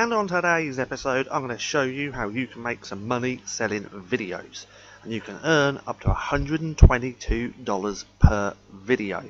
And on today's episode, I'm going to show you how you can make some money selling videos. And you can earn up to $122 per video.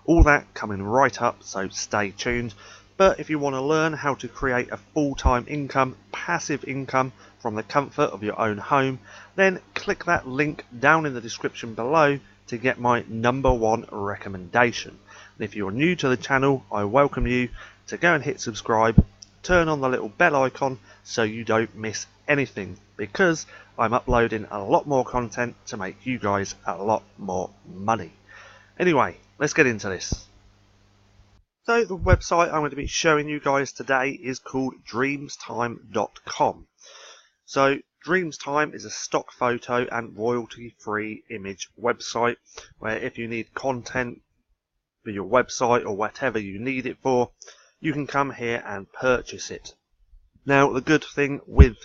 All that coming right up, so stay tuned. But if you want to learn how to create a full-time income, passive income from the comfort of your own home, then click that link down in the description below to get my #1 recommendation. And if you're new to the channel, I welcome you to go and hit subscribe, turn on the little bell icon so you don't miss anything, because I'm uploading a lot more content to make you guys a lot more money. Anyway, let's get into this. So the website I'm going to be showing you guys today is called dreamstime.com. So Dreamstime is a stock photo and royalty-free image website where if you need content for your website or whatever you need it for, you can come here and purchase it. Now the good thing with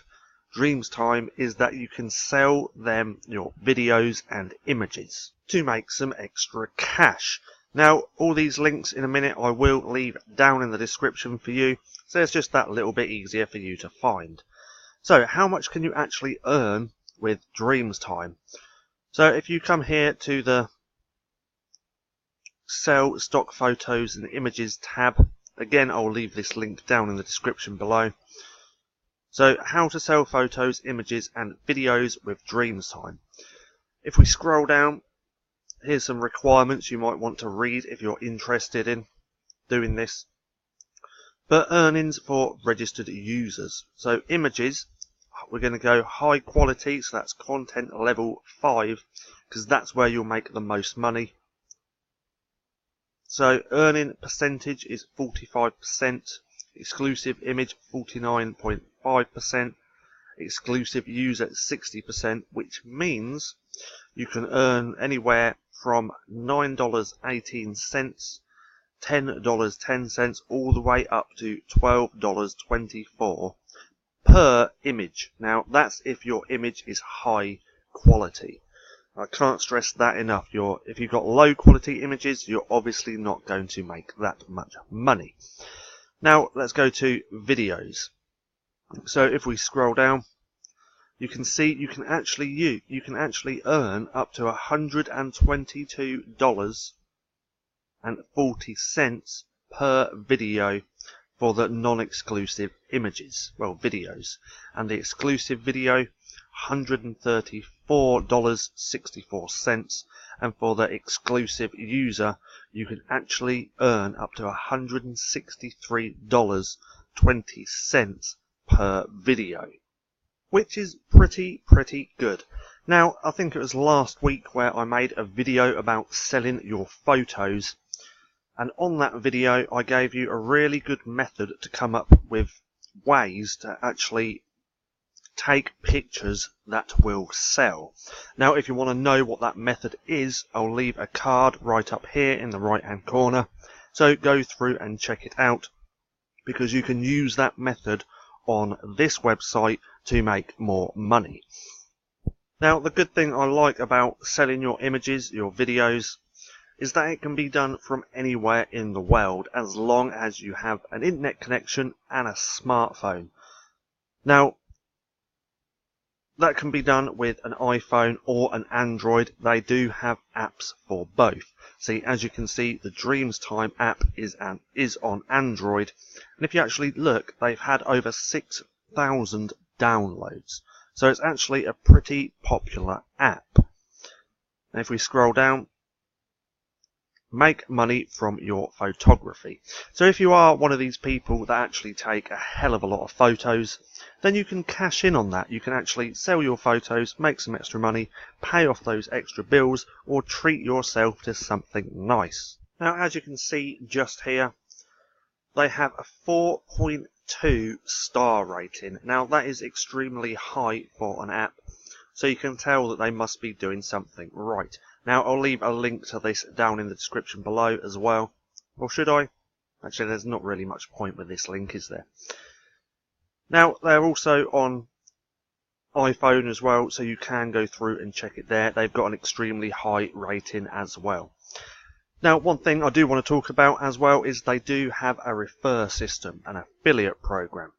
Dreamstime is that you can sell them your videos and images to make some extra cash. Now all these links in a minute I will leave down in the description for you, so it's just that little bit easier for you to find. So how much can you actually earn with Dreamstime? So if you come here to the Sell Stock Photos and Images tab, again I'll leave this link down in the description below. So how to sell photos, images and videos with Dreamstime. If we scroll down, here's some requirements you might want to read if you're interested in doing this. But earnings for registered users. So images, we're going to go high quality, so that's content level 5, because that's where you'll make the most money. So earning percentage is 45%, exclusive image 49.5%, exclusive user 60%, which means you can earn anywhere from $9.18, $10.10, all the way up to $12.24 per image. Now that's if your image is high quality. I can't stress that enough. If you've got low quality images, you're obviously not going to make that much money. Now let's go to videos. So if we scroll down, you can see you can actually earn up to $122.40 per video for the non-exclusive images, videos, and the exclusive video $134.64, and for the exclusive user you can actually earn up to $163.20 per video, which is pretty good. Now I think it was last week where I made a video about selling your photos, and on that video I gave you a really good method to come up with ways to actually take pictures that will sell. Now if you want to know what that method is, I'll leave a card right up here in the right hand corner, so go through and check it out, because you can use that method on this website to make more money. Now the good thing I like about selling your images, your videos, is that it can be done from anywhere in the world as long as you have an internet connection and a smartphone. Now that can be done with an iPhone or an Android. They do have apps for both. See, as you can see, the Dreamstime app is on Android, and if you actually look, they've had over 6,000 downloads. So it's actually a pretty popular app. And if we scroll down, make money from your photography. So if you are one of these people that actually take a hell of a lot of photos, then you can cash in on that. You can actually sell your photos, make some extra money, pay off those extra bills, or treat yourself to something nice. Now as you can see just here, they have a 4.2 star rating. Now that is extremely high for an app, so you can tell that they must be doing something right. Now I'll leave a link to this down in the description below as well. Or should I? Actually, there's not really much point with this link, is there? Now they're also on iPhone as well, so you can go through and check it there. They've got an extremely high rating as well. Now one thing I do want to talk about as well is they do have a refer system, an affiliate program.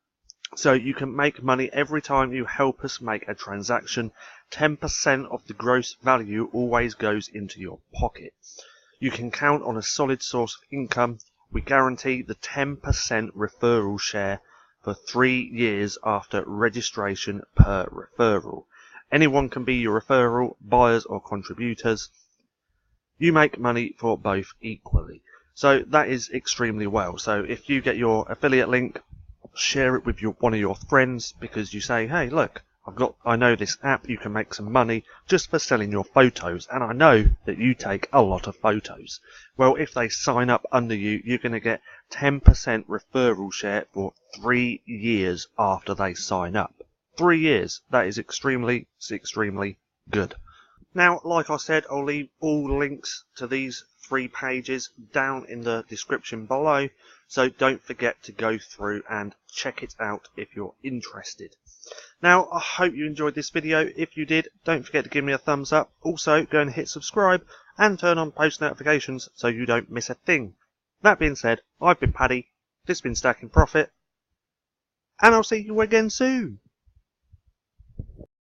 So you can make money every time you help us make a transaction. 10% of the gross value always goes into your pocket. You can count on a solid source of income. We guarantee the 10% referral share for 3 years after registration per referral. Anyone can be your referral, buyers or contributors. You make money for both equally. So that is extremely well. So if you get your affiliate link, share it with one of your friends, because you say, hey, look, I know this app, you can make some money just for selling your photos, and I know that you take a lot of photos. Well, if they sign up under you, you're going to get 10% referral share for 3 years after they sign up. 3 years. That is extremely good. Now, like I said, I'll leave all links to these 3 pages down in the description below, so don't forget to go through and check it out if you're interested. Now, I hope you enjoyed this video. If you did, don't forget to give me a thumbs up. Also, go and hit subscribe and turn on post notifications so you don't miss a thing. That being said, I've been Paddy, this has been Stacking Profit, and I'll see you again soon.